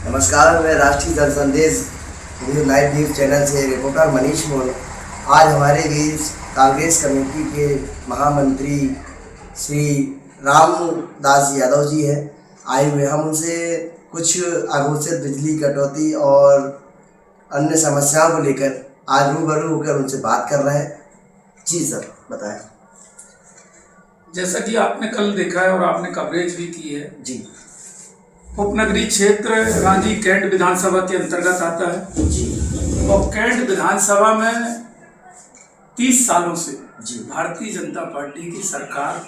नमस्कार, मैं राष्ट्रीय जनसंदेश लाइव न्यूज़ चैनल से रिपोर्टर मनीष मोल। आज हमारे बीच कांग्रेस कमेटी के महामंत्री श्री रामदास यादव जी हैं आए हुए। हम उनसे कुछ अघोषित बिजली कटौती और अन्य समस्याओं को लेकर आज रूबरू होकर उनसे बात कर रहे हैं। जी सर, बताएं। जैसा कि आपने कल देखा है और आपने कवरेज भी की है, जी उपनगरीय क्षेत्र रांची कैंट विधानसभा के अंतर्गत आता है जी। और कैंट विधानसभा में 30 सालों से जी भारतीय जनता पार्टी की सरकार,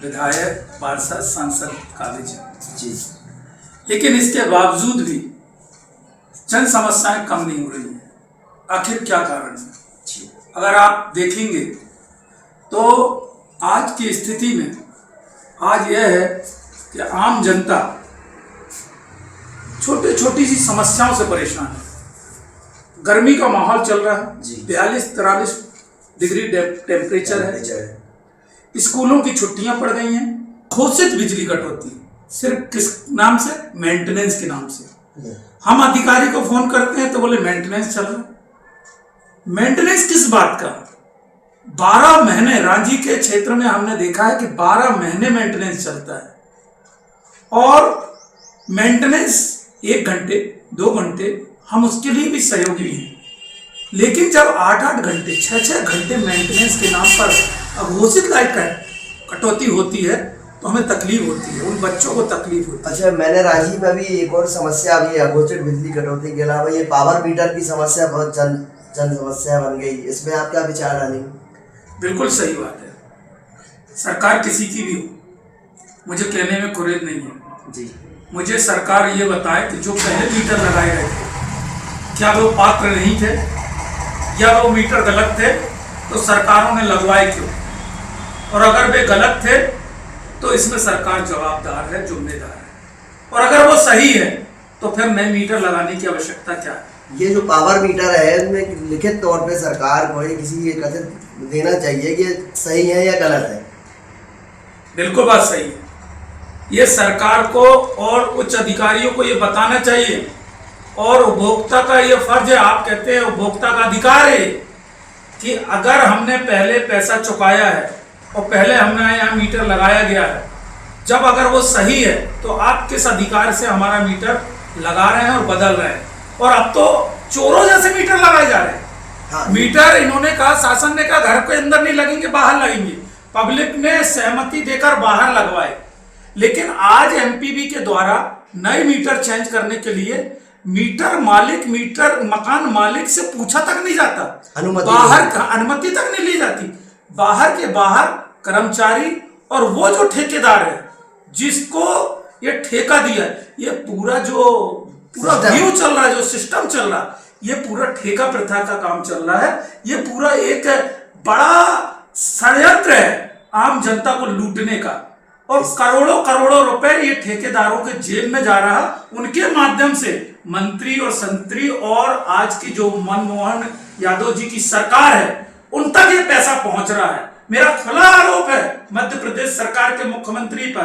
विधायक, पार्षद, सांसद काबिज है जी। लेकिन इसके बावजूद भी जन समस्याएं कम नहीं हो रही हैं। आखिर क्या कारण है? जी अगर आप देखेंगे तो आज की स्थिति में आज यह है कि आम जनता छोटी छोटी सी समस्याओं से परेशान है। गर्मी का माहौल चल रहा है, 42-43 डिग्री टेम्परेचर है। स्कूलों की छुट्टियां पड़ गई हैं। घोषित बिजली कटौती सिर्फ किस नाम से? मेंटेनेंस के नाम से। हम अधिकारी को फोन करते हैं तो बोले मेंटेनेंस चल रहा है। मेंटेनेंस किस बात का? 12 महीने रांची के क्षेत्र में हमने देखा है कि 12 महीने मेंटेनेंस चलता है। और मेंटेनेंस 1 घंटे 2 घंटे हम उसके लिए भी सहयोगी हैं, लेकिन जब 8-8 घंटे 6-6 घंटे मेंटेनेंस के नाम पर अघोषित लाइट कटौती होती है तो हमें तकलीफ होती है, उन बच्चों को तकलीफ होती है। अच्छा, मैंने रांची में भी एक और समस्या अभी अघोषित बिजली कटौती के अलावा ये पावर मीटर की समस्या बहुत जन समस्या बन गई। इसमें आप क्या विचार डालेंगे? बिल्कुल सही बात है। सरकार किसी की भी हो, मुझे कहने में कुरेद नहीं है जी। मुझे सरकार ये बताए कि जो पहले मीटर लगाए गए थे क्या वो पात्र नहीं थे या वो मीटर गलत थे तो सरकारों ने लगवाए क्यों? और अगर वे गलत थे तो इसमें सरकार जवाबदार है, जिम्मेदार है। और अगर वो सही है तो फिर नए मीटर लगाने की आवश्यकता क्या है? ये जो पावर मीटर है इसमें लिखित तौर पे सरकार को किसी कथित देना चाहिए कि सही है या गलत है। बिल्कुल बात सही है। ये सरकार को और उच्च अधिकारियों को ये बताना चाहिए और उपभोक्ता का ये फर्ज है। आप कहते हैं उपभोक्ता का अधिकार है कि अगर हमने पहले पैसा चुकाया है और पहले हमने यहाँ मीटर लगाया गया है, जब अगर वो सही है तो आप किस अधिकार से हमारा मीटर लगा रहे हैं और बदल रहे हैं? और अब तो चोरों जैसे मीटर लगाए जा रहे हैं। हाँ। मीटर इन्होंने कहा, शासन ने कहा घर के अंदर नहीं लगेंगे, बाहर लगेंगे। पब्लिक ने सहमति देकर बाहर लगवाए, लेकिन आज एमपीबी के द्वारा नए मीटर चेंज करने के लिए मीटर मकान मालिक से पूछा तक नहीं जाता, अनुमति तक नहीं ली जाती। बाहर के बाहर कर्मचारी और वो जो ठेकेदार है जिसको ये ठेका दिया है, ये पूरा व्यू चल रहा है, जो सिस्टम चल रहा है, ये पूरा ठेका प्रथा का काम चल रहा है। ये पूरा एक बड़ा षड्यंत्र है आम जनता को लूटने का, और करोड़ों करोड़ों रुपए ये ठेकेदारों के जेब में जा रहा। उनके माध्यम से मंत्री और संतरी और आज की जो मनमोहन यादव जी की सरकार है उन तक ये पैसा पहुंच रहा है। मेरा खुला आरोप है मध्य प्रदेश सरकार के मुख्यमंत्री पर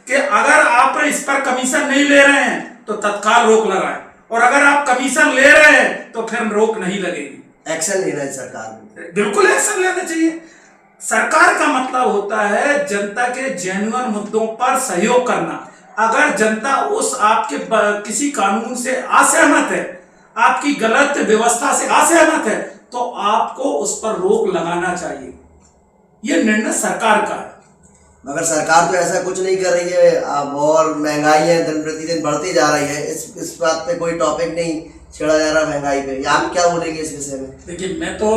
कि अगर आप इस पर कमीशन नहीं ले रहे हैं तो तत्काल रोक लगाएं, और अगर आप कमीशन ले रहे हैं तो फिर रोक नहीं लगेगी। एक्शन लेना है सरकार को, बिल्कुल एक्शन लेना चाहिए। सरकार का मतलब होता है जनता के जेन्युइन मुद्दों पर सहयोग करना। अगर जनता उस आपके किसी कानून से असहमत है, आपकी गलत व्यवस्था से असहमत है, तो आपको उस पर रोक लगाना चाहिए। यह निर्णय सरकार का है। मगर सरकार तो ऐसा कुछ नहीं कर रही है। अब और महंगाई है दिन प्रतिदिन बढ़ती जा रही है। इस बात पे कोई टॉपिक नहीं छेड़ा जा रहा महंगाई पे। आप क्या बोलेंगे इस विषय में? देखिए, मैं तो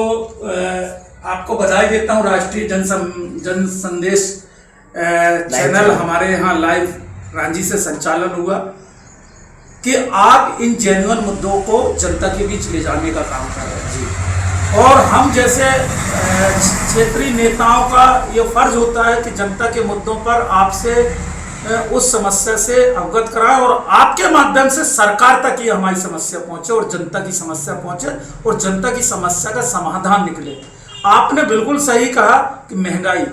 आपको बधाई देता हूँ। राष्ट्रीय जन संदेश चैनल हमारे यहाँ लाइव रांची से संचालन हुआ कि आप इन जेन्युइन मुद्दों को जनता के बीच ले जाने का काम कर रहे हैं। और हम जैसे क्षेत्रीय नेताओं का ये फर्ज होता है कि जनता के मुद्दों पर आपसे उस समस्या से अवगत कराएं और आपके माध्यम से सरकार तक ये हमारी समस्या पहुंचे और जनता की समस्या पहुंचे और जनता की समस्या का समाधान निकले। आपने बिल्कुल सही कहा कि महंगाई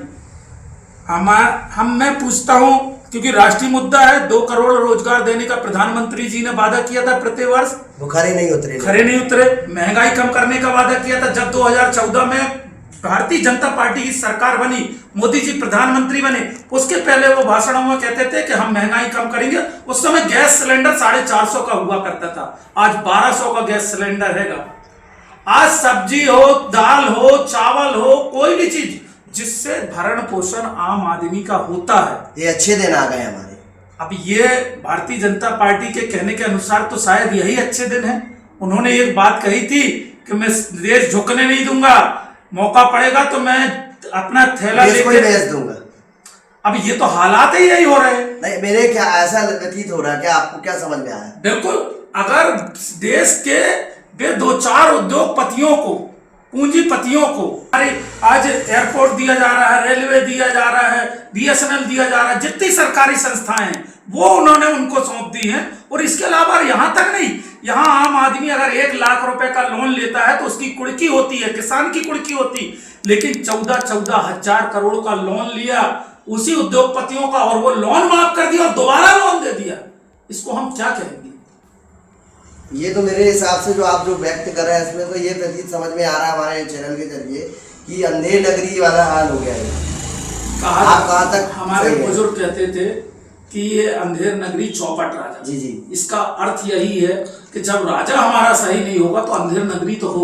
मैं पूछता हूं क्योंकि राष्ट्रीय मुद्दा है। 2 करोड़ रोजगार देने का प्रधानमंत्री जी ने वादा किया था प्रति वर्ष, वो खरे नहीं उतरे। महंगाई कम करने का वादा किया था। जब 2014 में भारतीय जनता पार्टी की सरकार बनी, मोदी जी प्रधानमंत्री बने, उसके पहले वो भाषणों में कहते थे कि हम महंगाई कम करेंगे। उस समय गैस सिलेंडर 450 का हुआ करता था, आज 1200 का गैस सिलेंडर हैगा। आज सब्जी हो, दाल हो, चावल हो, कोई भी चीज जिससे भरण पोषण आम आदमी का होता है। ये अच्छे दिन आ गए हमारे। अब ये भारतीय जनता पार्टी के कहने के अनुसार तो शायद यही अच्छे दिन है। उन्होंने एक बात कही थी कि मैं देश झुकने नहीं दूंगा, मौका पड़ेगा तो मैं अपना थैला लेके बेच दूंगा। अब ये तो हालात ही यही हो रहे हैं। नहीं, मेरे क्या ऐसा व्यतीत हो रहा है, क्या आपको क्या समझ में आया? बिल्कुल, अगर देश के 2-4 उद्योगपतियों को, पूंजीपतियों को, अरे आज एयरपोर्ट दिया जा रहा है, रेलवे दिया जा रहा है, BSNL दिया जा रहा है, जितनी सरकारी संस्थाएं हैं वो उन्होंने उनको सौंप दी हैं। और इसके अलावा यहां तक नहीं, यहां आम आदमी अगर 1 लाख रुपए का लोन लेता है तो उसकी कुड़की होती है, किसान की कुड़की होती। लेकिन 14 हजार करोड़ का लोन लिया उसी उद्योगपतियों का, और वो लोन माफ कर दिया और दोबारा लोन दे दिया। इसको हम क्या कहेंगे? ये तो मेरे हिसाब से जो आप जो व्यक्त कर रहे हैं इसमें तो ये प्रतीत समझ में आ रहा है हमारे चैनल के जरिए कि अंधेर नगरी वाला हाल हो गया है। आप कहाँ तक? हमारे बुजुर्ग कहते थे कि ये अंधेर नगरी चौपट राजा। जी। इसका अर्थ यही है कि जब राजा हमारा सही नहीं होगा तो अंधेर नगरी तो हो